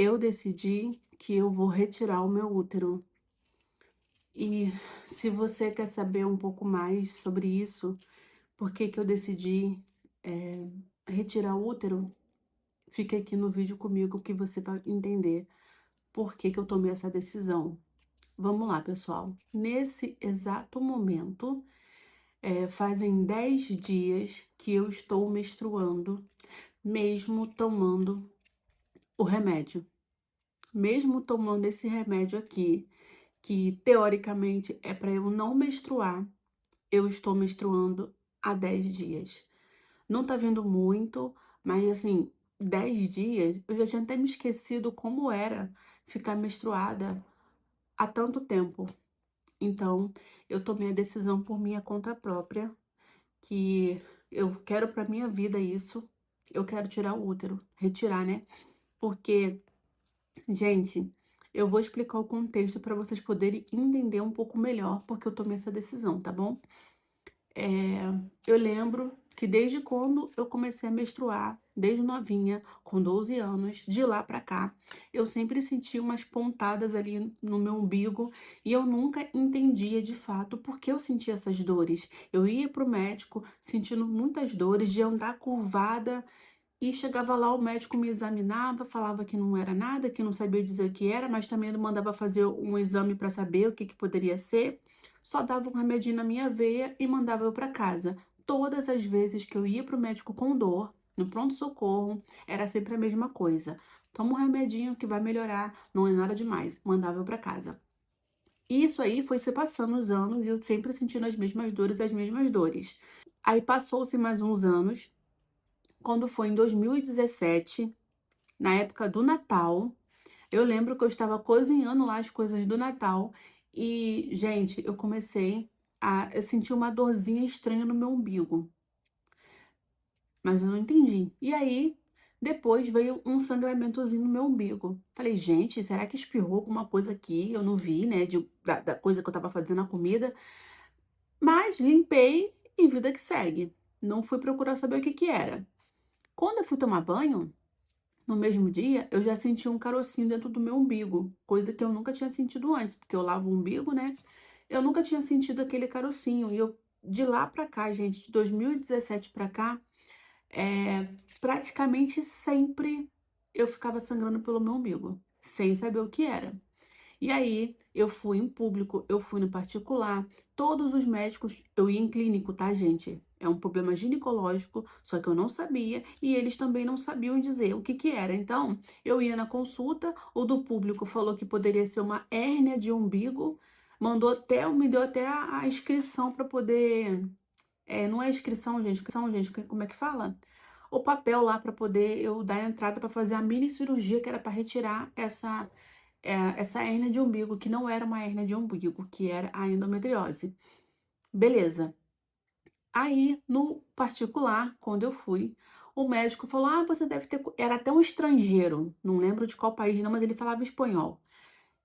eu decidi que eu vou retirar o meu útero. E se você quer saber um pouco mais sobre isso, por que que eu decidi, eh, retirar o útero, fica aqui no vídeo comigo que você vai entender por que que eu tomei essa decisão. Vamos lá, pessoal. Nesse exato momento, fazem 10 dias que eu estou menstruando, mesmo tomando o remédio. Mesmo tomando esse remédio aqui, que teoricamente é para eu não menstruar, eu estou menstruando há 10 dias. Não tá vindo muito, mas assim, 10 dias, eu já tinha até me esquecido como era ficar menstruada há tanto tempo. Então, eu tomei a decisão por minha conta própria, que eu quero para minha vida isso. Eu quero tirar o útero, retirar, né? Porque, gente, eu vou explicar o contexto para vocês poderem entender um pouco melhor porque eu tomei essa decisão, tá bom? Eu lembro que desde quando eu comecei a menstruar, desde novinha, com 12 anos, de lá pra cá, eu sempre senti umas pontadas ali no meu umbigo e eu nunca entendia de fato por que eu sentia essas dores. Eu ia pro médico sentindo muitas dores de andar curvada e chegava lá, o médico me examinava, falava que não era nada, que não sabia dizer o que era, mas também não mandava fazer um exame para saber o que que poderia ser. Só dava um remedinho na minha veia e mandava eu para casa. Todas as vezes que eu ia para o médico com dor, no pronto-socorro, era sempre a mesma coisa. Toma um remedinho que vai melhorar, não é nada demais. Mandava eu para casa. E isso aí foi se passando os anos e eu sempre sentindo as mesmas dores, as mesmas dores. Aí passou-se mais uns anos, quando foi em 2017, na época do Natal, eu lembro que eu estava cozinhando lá as coisas do Natal e, gente, eu senti uma dorzinha estranha no meu umbigo, mas eu não entendi. E aí, depois veio um sangramentozinho no meu umbigo. Falei, gente, será que espirrou alguma coisa aqui? Eu não vi, né, da coisa que eu estava fazendo na comida. Mas limpei e vida que segue. Não fui procurar saber o que que era. Quando eu fui tomar banho, no mesmo dia, eu já senti um carocinho dentro do meu umbigo, coisa que eu nunca tinha sentido antes, porque eu lavo o umbigo, né? Eu nunca tinha sentido aquele carocinho. E eu, de lá pra cá, gente, de 2017 pra cá, é, praticamente sempre eu ficava sangrando pelo meu umbigo, sem saber o que era. E aí, eu fui em público, eu fui no particular, todos os médicos, eu ia em clínico, tá, gente? É um problema ginecológico, só que eu não sabia e eles também não sabiam dizer o que que era. Então, eu ia na consulta, o do público falou que poderia ser uma hérnia de umbigo, me deu até a inscrição para poder, não é inscrição, gente, como é que fala? O papel lá para poder eu dar a entrada para fazer a mini cirurgia que era para retirar essa hérnia de umbigo, que não era uma hérnia de umbigo, que era a endometriose. Beleza. Aí, no particular, quando eu fui, o médico falou: Ah, você deve ter. Era até um estrangeiro, não lembro de qual país, não, mas ele falava espanhol.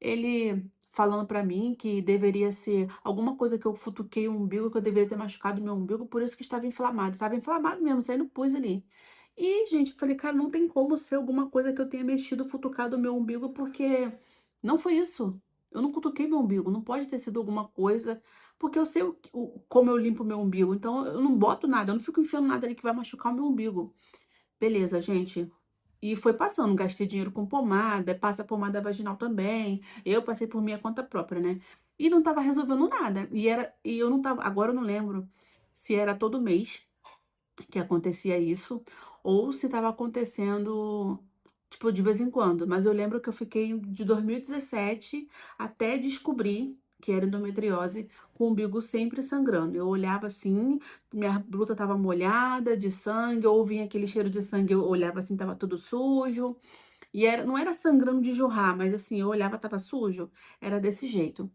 Ele falando pra mim que deveria ser alguma coisa que eu futuquei o umbigo, que eu deveria ter machucado meu umbigo, por isso que estava inflamado. Estava inflamado mesmo, isso aí no pus ali. E, gente, eu falei, cara, não tem como ser alguma coisa que eu tenha mexido, futucado o meu umbigo, porque não foi isso. Eu não cutuquei meu umbigo, não pode ter sido alguma coisa, porque eu sei como eu limpo meu umbigo, então eu não boto nada, eu não fico enfiando nada ali que vai machucar o meu umbigo. Beleza, gente. E foi passando, gastei dinheiro com pomada, passa pomada vaginal também. Eu passei por minha conta própria, né? E não tava resolvendo nada. E eu não tava, agora eu não lembro se era todo mês que acontecia isso, ou se estava acontecendo, tipo, de vez em quando. Mas eu lembro que eu fiquei de 2017 até descobrir que era endometriose, com o umbigo sempre sangrando. Eu olhava assim, minha blusa estava molhada de sangue, ou vinha aquele cheiro de sangue, eu olhava assim, estava tudo sujo. Não era sangrando de jorrar, mas assim, eu olhava, estava sujo. Era desse jeito.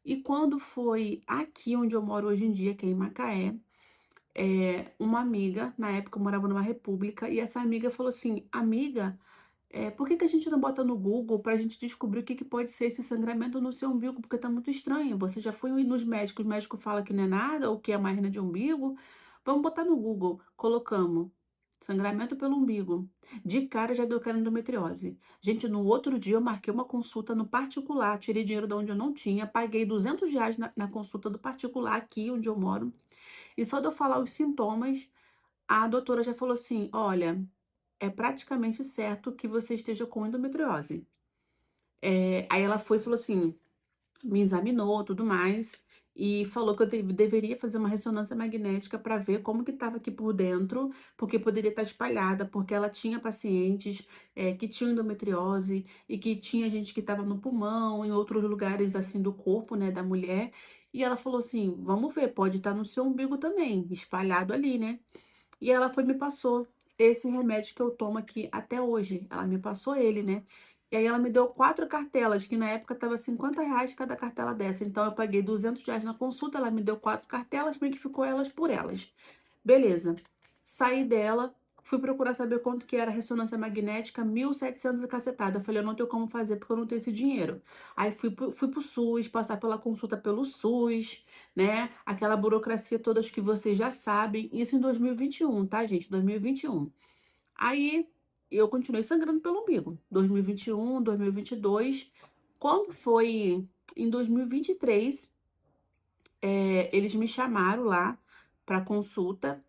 E quando foi aqui onde eu moro hoje em dia, que é em Macaé, uma amiga, na época eu morava numa república, e essa amiga falou assim: Amiga, por que que a gente não bota no Google pra gente descobrir o que que pode ser esse sangramento no seu umbigo? Porque tá muito estranho. Você já foi nos médicos, o médico fala que não é nada, ou que é uma hernia de umbigo. Vamos botar no Google. Colocamos. Sangramento pelo umbigo. De cara já deu aquela endometriose. Gente, no outro dia eu marquei uma consulta no particular, tirei dinheiro de onde eu não tinha, paguei R$ 200 na consulta do particular aqui onde eu moro. E só de eu falar os sintomas, a doutora já falou assim: olha, é praticamente certo que você esteja com endometriose. Aí ela foi e falou assim: me examinou, tudo mais, e falou que eu deveria fazer uma ressonância magnética para ver como que estava aqui por dentro, porque poderia estar espalhada, porque ela tinha pacientes que tinham endometriose e que tinha gente que estava no pulmão, em outros lugares assim do corpo, né, da mulher. E ela falou assim: vamos ver, pode estar no seu umbigo também, espalhado ali, né? E ela foi e me passou esse remédio que eu tomo aqui até hoje. Ela me passou ele, né? E aí ela me deu 4 cartelas, que na época tava R$ 50 cada cartela dessa. Então eu paguei R$ 200 na consulta, ela me deu 4 cartelas, meio que ficou elas por elas. Beleza. Saí dela, fui procurar saber quanto que era a ressonância magnética, 1.700 e cacetada. Eu falei, eu não tenho como fazer porque eu não tenho esse dinheiro. Aí fui pro SUS, passar pela consulta pelo SUS, né? Aquela burocracia todas que vocês já sabem. Isso em 2021, tá, gente? 2021. Aí eu continuei sangrando pelo umbigo. 2021, 2022. Quando foi em 2023, eles me chamaram lá para consulta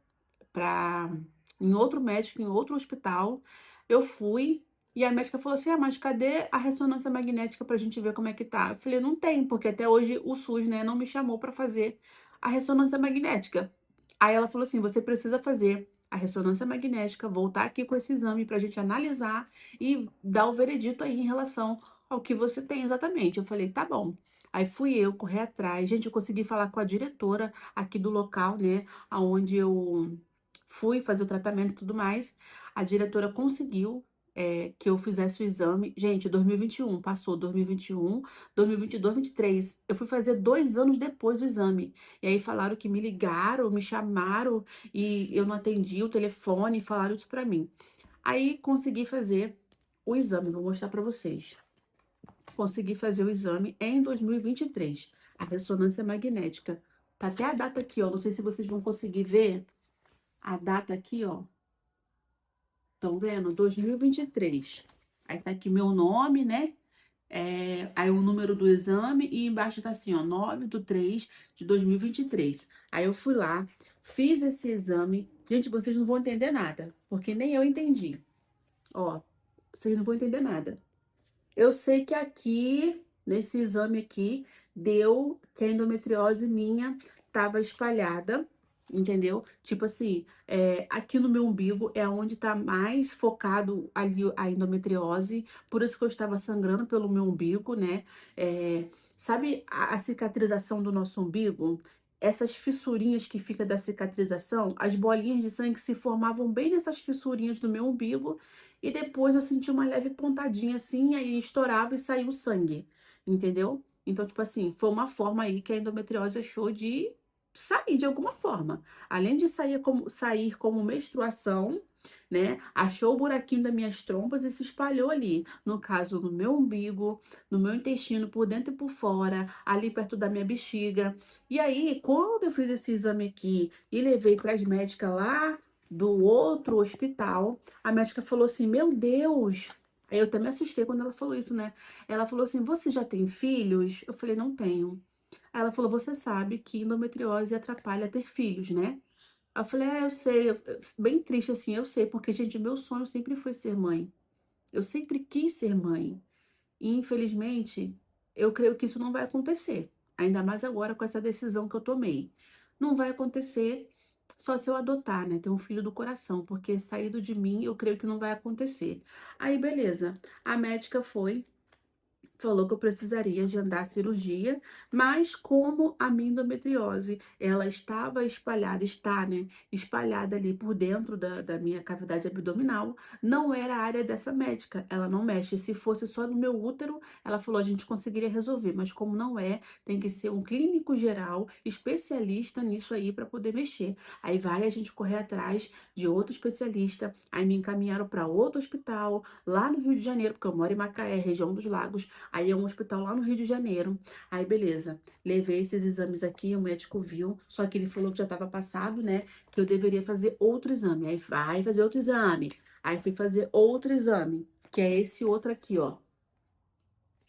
para em outro médico, em outro hospital. Eu fui e a médica falou assim: ah, mas cadê a ressonância magnética pra gente ver como é que tá? Eu falei: não tem, porque até hoje o SUS, né, não me chamou para fazer a ressonância magnética. Aí ela falou assim: você precisa fazer a ressonância magnética, voltar aqui com esse exame pra gente analisar e dar o veredito aí em relação ao que você tem exatamente. Eu falei: tá bom. Aí fui eu correr atrás. Gente, eu consegui falar com a diretora aqui do local, né, aonde eu fui fazer o tratamento e tudo mais. A diretora conseguiu que eu fizesse o exame. Gente, 2021, passou 2021, 2022, 2023. Eu fui fazer 2 anos depois o exame. E aí falaram que me ligaram, me chamaram e eu não atendi o telefone, falaram isso pra mim. Aí consegui fazer o exame, vou mostrar pra vocês. Consegui fazer o exame em 2023, a ressonância magnética. Tá até a data aqui, ó. Não sei se vocês vão conseguir ver a data aqui, ó. Estão vendo? 2023. Aí tá aqui meu nome, né? Aí o número do exame e embaixo tá assim, ó, 9/3/2023. Aí eu fui lá, fiz esse exame. Gente, vocês não vão entender nada, porque nem eu entendi. Ó, vocês não vão entender nada. Eu sei que aqui, nesse exame aqui, deu que a endometriose minha tava espalhada, entendeu? Tipo assim, aqui no meu umbigo é onde tá mais focado ali a endometriose, por isso que eu estava sangrando pelo meu umbigo, né? Sabe a cicatrização do nosso umbigo? Essas fissurinhas que fica da cicatrização, as bolinhas de sangue se formavam bem nessas fissurinhas do meu umbigo e depois eu senti uma leve pontadinha assim, aí estourava e saiu o sangue, entendeu? Então, tipo assim, foi uma forma aí que a endometriose achou de sair de alguma forma. Além de sair como menstruação, né? Achou o buraquinho das minhas trompas e se espalhou ali. No caso, no meu umbigo, no meu intestino, por dentro e por fora, ali perto da minha bexiga. E aí, quando eu fiz esse exame aqui e levei para as médicas lá do outro hospital, a médica falou assim: meu Deus. Aí eu até me assustei quando ela falou isso, né? Ela falou assim: você já tem filhos? Eu falei: não tenho. Aí ela falou: você sabe que endometriose atrapalha ter filhos, né? Aí eu falei: eu sei. Bem triste assim, eu sei, porque, gente, meu sonho sempre foi ser mãe. Eu sempre quis ser mãe. E, infelizmente, eu creio que isso não vai acontecer. Ainda mais agora com essa decisão que eu tomei. Não vai acontecer só se eu adotar, né? Ter um filho do coração, porque saído de mim, eu creio que não vai acontecer. Aí, beleza. A médica falou que eu precisaria agendar a cirurgia, mas como a minha endometriose, ela estava espalhada, está, né, espalhada ali por dentro da minha cavidade abdominal, não era a área dessa médica, ela não mexe. Se fosse só no meu útero, ela falou, a gente conseguiria resolver, mas como não é, tem que ser um clínico geral, especialista nisso aí para poder mexer. Aí vai a gente correr atrás de outro especialista, aí me encaminharam para outro hospital, lá no Rio de Janeiro, porque eu moro em Macaé, região dos Lagos. Aí é um hospital lá no Rio de Janeiro. Aí beleza, levei esses exames aqui, o médico viu, só que ele falou que já estava passado, né, que eu deveria fazer outro exame. Aí vai fazer outro exame. Aí fui fazer outro exame, que é esse outro aqui, ó.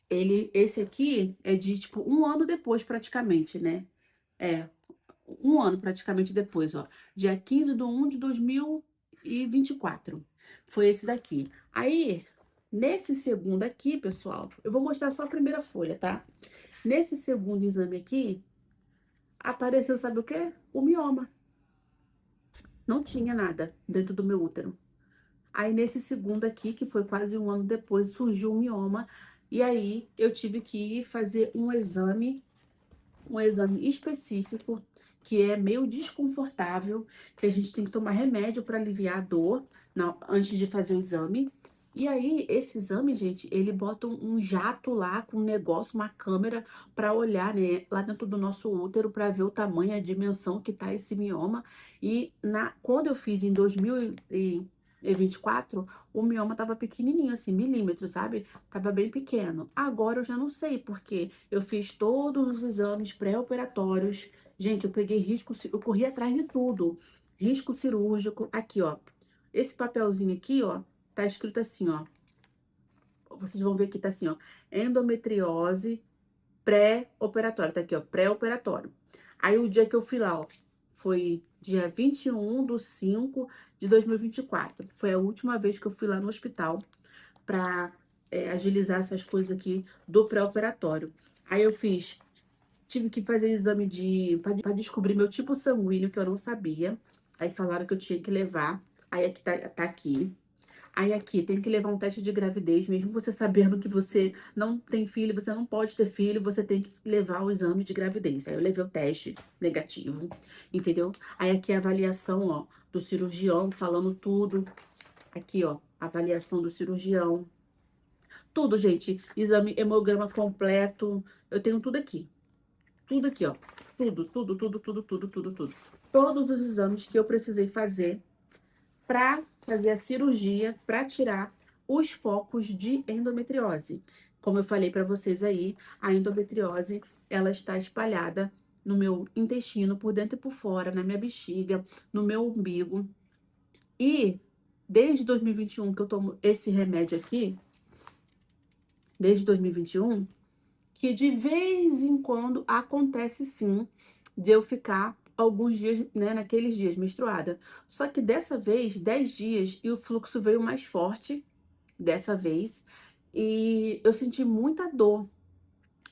Esse aqui é de, tipo, um ano depois, praticamente, né? É, um ano praticamente depois, ó. Dia 15/1 de 2024. Foi esse daqui. Aí, nesse segundo aqui, pessoal, eu vou mostrar só a primeira folha, tá? Nesse segundo exame aqui, apareceu, sabe o quê? O mioma. Não tinha nada dentro do meu útero. Aí, nesse segundo aqui, que foi quase um ano depois, surgiu um mioma. E aí, eu tive que ir fazer um exame específico, que é meio desconfortável, que a gente tem que tomar remédio para aliviar a dor antes de fazer o exame. E aí, esse exame, gente, ele bota um jato lá com um negócio, uma câmera, para olhar, né, lá dentro do nosso útero, para ver o tamanho, a dimensão que tá esse mioma. E quando eu fiz em 2024, o mioma tava pequenininho, assim, milímetros, sabe? Tava bem pequeno. Agora eu já não sei, porque eu fiz todos os exames pré-operatórios. Gente, eu peguei risco, eu corri atrás de tudo. Risco cirúrgico, aqui, ó. Esse papelzinho aqui, ó, tá escrito assim, ó. Vocês vão ver que tá assim, ó. Endometriose pré-operatório. Tá aqui, ó, pré-operatório. Aí o dia que eu fui lá, ó, foi dia 21/5/2024. Foi a última vez que eu fui lá no hospital pra agilizar essas coisas aqui do pré-operatório. Aí eu tive que fazer exame para descobrir meu tipo sanguíneo, que eu não sabia. Aí falaram que eu tinha que levar. Aí aqui tá aqui. Aí aqui tem que levar um teste de gravidez, mesmo você sabendo que você não tem filho, você não pode ter filho, você tem que levar o exame de gravidez. Aí eu levei o teste negativo, entendeu? Aí aqui a avaliação, ó, do cirurgião falando tudo. Aqui, ó, avaliação do cirurgião. Tudo, gente. Exame, hemograma completo. Eu tenho tudo aqui. Tudo aqui, ó. Tudo, tudo, tudo, tudo, tudo, tudo, tudo. Todos os exames que eu precisei fazer para fazer a cirurgia, para tirar os focos de endometriose. Como eu falei para vocês aí, a endometriose, ela está espalhada no meu intestino, por dentro e por fora, na minha bexiga, no meu umbigo. E desde 2021 que eu tomo esse remédio aqui, desde 2021, que de vez em quando acontece sim de eu ficar alguns dias, né, naqueles dias menstruada. Só que dessa vez, 10 dias, e o fluxo veio mais forte dessa vez, e eu senti muita dor.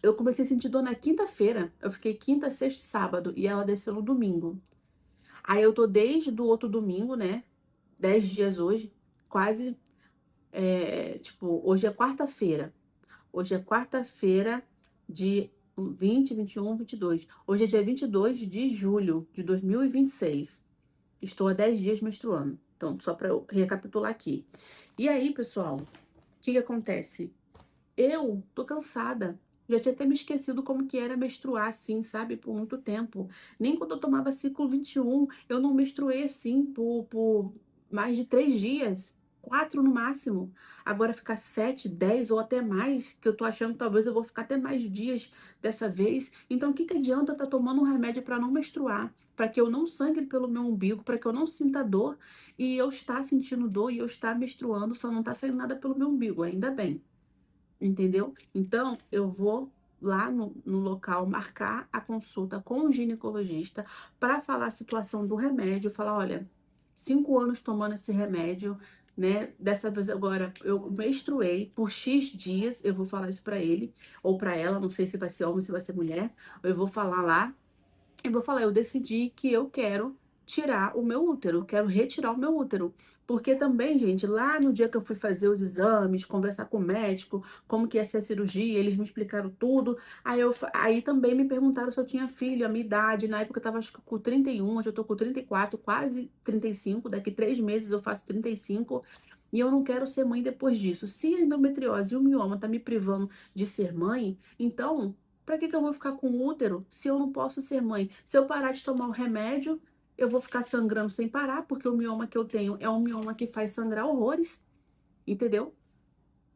Eu comecei a sentir dor na quinta-feira. Eu fiquei quinta, sexta e sábado, e ela desceu no domingo. Aí eu tô desde do outro domingo, né? 10 dias hoje, quase, tipo, hoje é quarta-feira. Hoje é quarta-feira de 20, 21, 22. Hoje é dia 22 de julho de 2026. Estou há 10 dias menstruando. Então, só para eu recapitular aqui. E aí, pessoal, o que acontece? Eu tô cansada. Já tinha até me esquecido como que era menstruar assim, sabe? Por muito tempo. Nem quando eu tomava ciclo 21, eu não menstruei assim por mais de 3 dias. 4 no máximo. Agora ficar 7, 10 ou até mais, que eu tô achando que talvez eu vou ficar até mais dias dessa vez. Então, o que que adianta estar tomando um remédio para não menstruar? Para que eu não sangre pelo meu umbigo, para que eu não sinta dor e eu estar sentindo dor e eu estar menstruando, só não tá saindo nada pelo meu umbigo, ainda bem. Entendeu? Então, eu vou lá no local marcar a consulta com o ginecologista para falar a situação do remédio, falar, olha, 5 anos tomando esse remédio, né? Dessa vez agora eu menstruei por X dias, eu vou falar isso para ele ou para ela, não sei se vai ser homem, se vai ser mulher, eu vou falar lá eu vou falar, eu decidi que eu quero tirar o meu útero, eu quero retirar o meu útero. Porque também, gente, lá no dia que eu fui fazer os exames, conversar com o médico, como que ia ser a cirurgia, eles me explicaram tudo. Aí também me perguntaram se eu tinha filho, a minha idade. Na época eu tava acho que com 31, hoje eu tô com 34, quase 35. Daqui 3 meses eu faço 35. E eu não quero ser mãe depois disso. Se a endometriose e o mioma tá me privando de ser mãe, então pra que que eu vou ficar com útero se eu não posso ser mãe? Se eu parar de tomar o remédio, eu vou ficar sangrando sem parar, porque o mioma que eu tenho é um mioma que faz sangrar horrores, entendeu?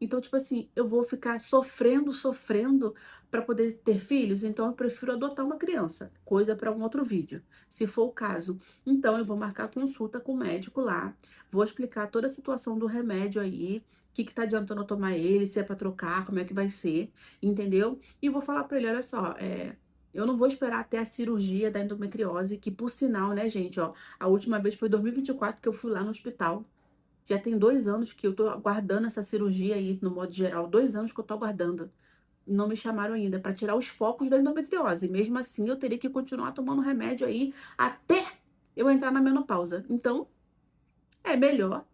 Então, tipo assim, eu vou ficar sofrendo, sofrendo para poder ter filhos, então eu prefiro adotar uma criança, coisa para um outro vídeo, se for o caso. Então, eu vou marcar consulta com o médico lá, vou explicar toda a situação do remédio aí, o que que tá adiantando eu tomar ele, se é para trocar, como é que vai ser, entendeu? E vou falar para ele, olha só, eu não vou esperar até a cirurgia da endometriose, que por sinal, né, gente, ó, a última vez foi em 2024 que eu fui lá no hospital. Já tem 2 anos que eu tô aguardando essa cirurgia aí, no modo geral, 2 anos que eu tô aguardando. Não me chamaram ainda para tirar os focos da endometriose. Mesmo assim, eu teria que continuar tomando remédio aí até eu entrar na menopausa. Então, é melhor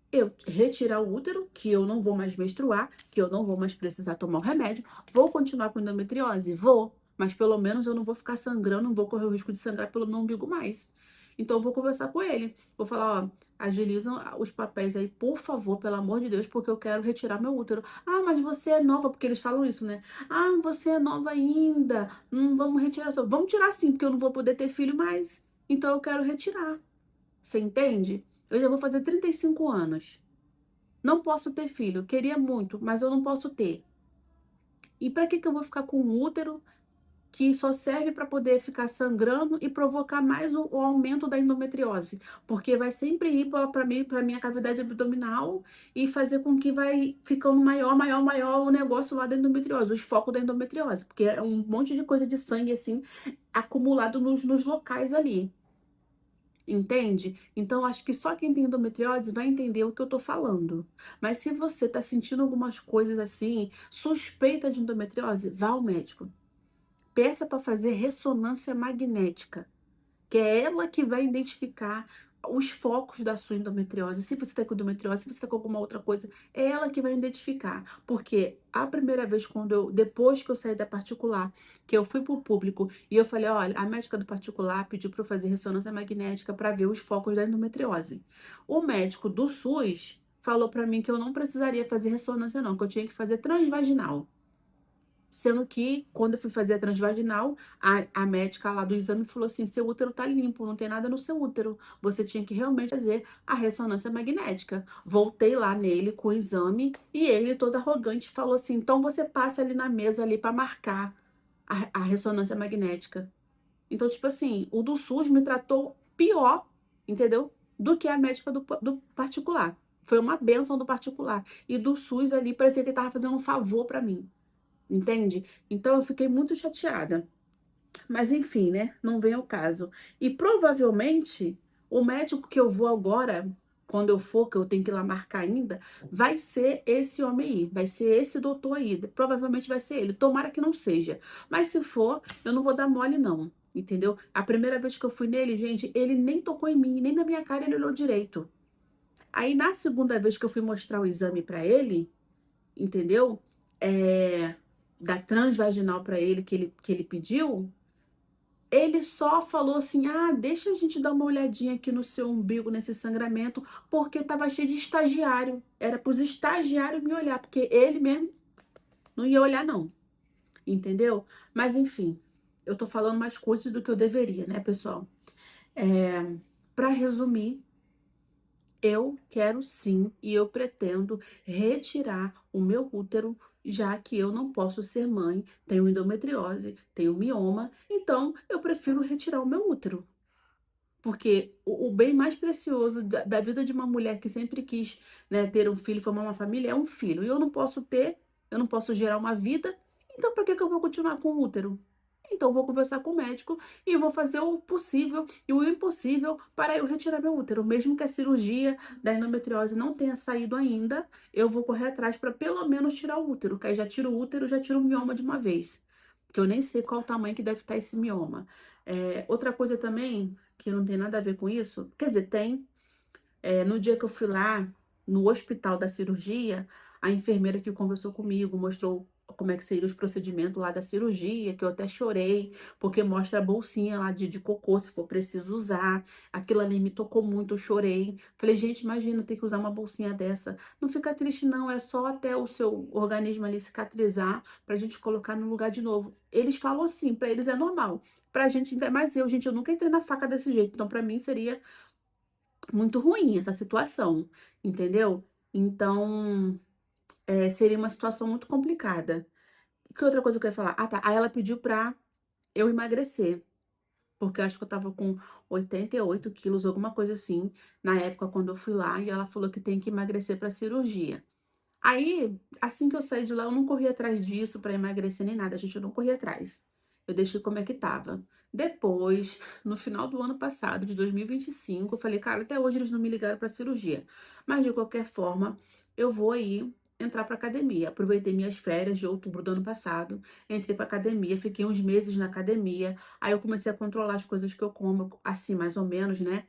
eu retirar o útero, que eu não vou mais menstruar, que eu não vou mais precisar tomar o remédio. Vou continuar com endometriose? Vou. Mas pelo menos eu não vou ficar sangrando, não vou correr o risco de sangrar pelo meu umbigo mais. Então eu vou conversar com ele. Vou falar, ó, agilizam os papéis aí, por favor, pelo amor de Deus, porque eu quero retirar meu útero. Ah, mas você é nova, porque eles falam isso, né? Ah, você é nova ainda. Vamos retirar. Vamos tirar sim, porque eu não vou poder ter filho mais. Então eu quero retirar. Você entende? Eu já vou fazer 35 anos. Não posso ter filho. Queria muito, mas eu não posso ter. E para que que eu vou ficar com um útero que só serve para poder ficar sangrando e provocar mais o aumento da endometriose? Porque vai sempre ir para mim, para minha cavidade abdominal e fazer com que vai ficando maior, maior, maior o negócio lá da endometriose, os focos da endometriose, porque é um monte de coisa de sangue assim acumulado nos locais ali. Entende? Então, acho que só quem tem endometriose vai entender o que eu tô falando. Mas se você tá sentindo algumas coisas assim, suspeita de endometriose, vá ao médico. Peça para fazer ressonância magnética, que é ela que vai identificar os focos da sua endometriose. Se você está com endometriose, se você está com alguma outra coisa, é ela que vai identificar. Porque a primeira vez, depois que eu saí da particular, que eu fui para o público e eu falei, olha, a médica do particular pediu para eu fazer ressonância magnética para ver os focos da endometriose. O médico do SUS falou para mim que eu não precisaria fazer ressonância não, que eu tinha que fazer transvaginal. Sendo que, quando eu fui fazer a transvaginal, a médica lá do exame falou assim: seu útero tá limpo, não tem nada no seu útero. Você tinha que realmente fazer a ressonância magnética. Voltei lá nele com o exame e ele, todo arrogante, falou assim: então você passa ali na mesa ali para marcar a ressonância magnética. Então, tipo assim, o do SUS me tratou pior, entendeu? Do que a médica do particular. Foi uma bênção do particular. E do SUS ali parecia que ele tava fazendo um favor para mim. Entende? Então eu fiquei muito chateada. Mas enfim, né? Não vem ao caso. E provavelmente o médico que eu vou agora, quando eu for, que eu tenho que ir lá marcar ainda, vai ser esse homem aí, vai ser esse doutor aí. Provavelmente vai ser ele. Tomara que não seja. Mas se for, eu não vou dar mole, não. Entendeu? A primeira vez que eu fui nele, gente, ele nem tocou em mim, nem na minha cara ele olhou direito. Aí na segunda vez que eu fui mostrar o exame pra ele, entendeu? É, da transvaginal para ele que ele pediu, ele só falou assim: ah, deixa a gente dar uma olhadinha aqui no seu umbigo, nesse sangramento, porque tava cheio de estagiário. Era para os estagiários me olhar, porque ele mesmo não ia olhar, não. Entendeu? Mas enfim, eu tô falando mais coisas do que eu deveria, né, pessoal? Para resumir, eu quero sim e eu pretendo retirar o meu útero, já que eu não posso ser mãe, tenho endometriose, tenho mioma, então eu prefiro retirar o meu útero. Porque o bem mais precioso da vida de uma mulher que sempre quis, né, ter um filho, formar uma família, é um filho. E eu não posso ter, eu não posso gerar uma vida, então por que que eu vou continuar com o útero? Então eu vou conversar com o médico e vou fazer o possível e o impossível para eu retirar meu útero. Mesmo que a cirurgia da endometriose não tenha saído ainda, eu vou correr atrás para pelo menos tirar o útero. Que aí já tiro o útero, já tiro o mioma de uma vez. Que eu nem sei qual o tamanho que deve estar esse mioma. Outra coisa também, que não tem nada a ver com isso, quer dizer, tem. No dia que eu fui lá, no hospital da cirurgia, a enfermeira que conversou comigo mostrou como é que seria os procedimentos lá da cirurgia, que eu até chorei, porque mostra a bolsinha lá de cocô, se for preciso usar. Aquilo ali me tocou muito, eu chorei. Falei, gente, imagina ter que usar uma bolsinha dessa. Não fica triste, não, é só até o seu organismo ali cicatrizar pra gente colocar no lugar de novo. Eles falam assim, pra eles é normal. Pra gente, ainda mais eu, gente, eu nunca entrei na faca desse jeito, então pra mim seria muito ruim essa situação, entendeu? Então, seria uma situação muito complicada. Que outra coisa que eu ia falar? Ah, tá. Aí ela pediu pra eu emagrecer, porque eu acho que eu estava com 88 quilos, alguma coisa assim, na época quando eu fui lá, e ela falou que tem que emagrecer pra cirurgia. Aí, assim que eu saí de lá, eu não corri atrás disso pra emagrecer nem nada, gente, eu não corri atrás. Eu deixei como é que tava. Depois, no final do ano passado, de 2025, eu falei, cara, até hoje eles não me ligaram pra cirurgia. Mas de qualquer forma, eu vou aí entrar pra academia. Aproveitei minhas férias de outubro do ano passado, entrei pra academia, fiquei uns meses na academia. Aí eu comecei a controlar as coisas que eu como, assim, mais ou menos, né?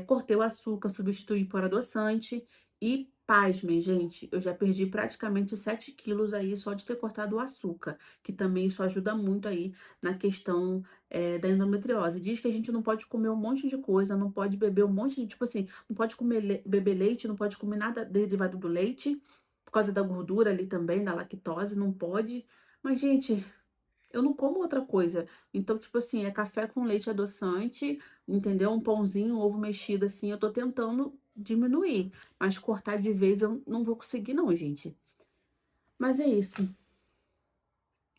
Cortei o açúcar, substituí por adoçante. E, pasmem, gente, eu já perdi praticamente 7 quilos aí só de ter cortado o açúcar, que também isso ajuda muito aí na questão da endometriose. Diz que a gente não pode comer um monte de coisa, não pode beber um monte de, tipo assim, não pode comer, beber leite, não pode comer nada derivado do leite, por causa da gordura ali também, da lactose, não pode. Mas, gente, eu não como outra coisa. Então, tipo assim, é café com leite adoçante, entendeu? Um pãozinho, um ovo mexido, assim, eu tô tentando diminuir. Mas cortar de vez eu não vou conseguir, não, gente. Mas é isso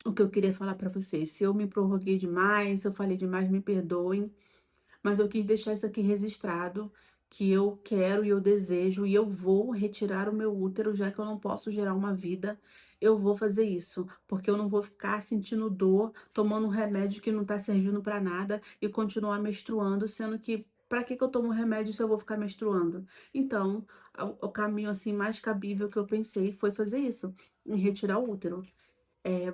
o que eu queria falar pra vocês. Se eu me prorroguei demais, se eu falei demais, me perdoem. Mas eu quis deixar isso aqui registrado, que eu quero e eu desejo, e eu vou retirar o meu útero, já que eu não posso gerar uma vida, eu vou fazer isso, porque eu não vou ficar sentindo dor, tomando um remédio que não tá servindo pra nada e continuar menstruando, sendo que pra que que eu tomo remédio se eu vou ficar menstruando? Então, o caminho assim mais cabível que eu pensei foi fazer isso, em retirar o útero.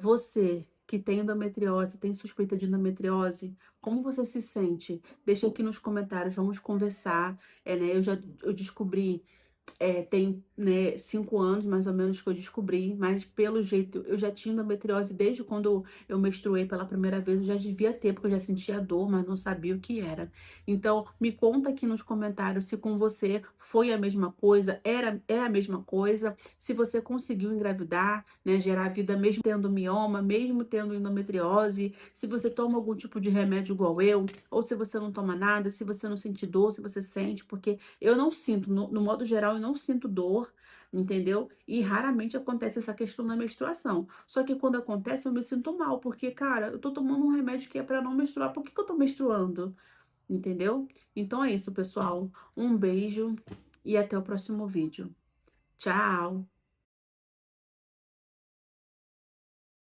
Você que tem endometriose, tem suspeita de endometriose, como você se sente? Deixa aqui nos comentários, vamos conversar. Né, eu descobri tem, né, 5 anos mais ou menos que eu descobri, mas pelo jeito eu já tinha endometriose desde quando eu menstruei pela primeira vez, eu já devia ter, porque eu já sentia dor, mas não sabia o que era. Então, me conta aqui nos comentários se com você foi a mesma coisa, é a mesma coisa, se você conseguiu engravidar, né, gerar vida mesmo tendo mioma, mesmo tendo endometriose, se você toma algum tipo de remédio igual eu, ou se você não toma nada, se você não sente dor, se você sente, porque eu não sinto, no modo geral, eu não sinto dor, entendeu? E raramente acontece essa questão da menstruação. Só que quando acontece, eu me sinto mal, porque, cara, eu tô tomando um remédio que é pra não menstruar, por que que eu tô menstruando? Entendeu? Então é isso, pessoal. Um beijo e até o próximo vídeo. Tchau!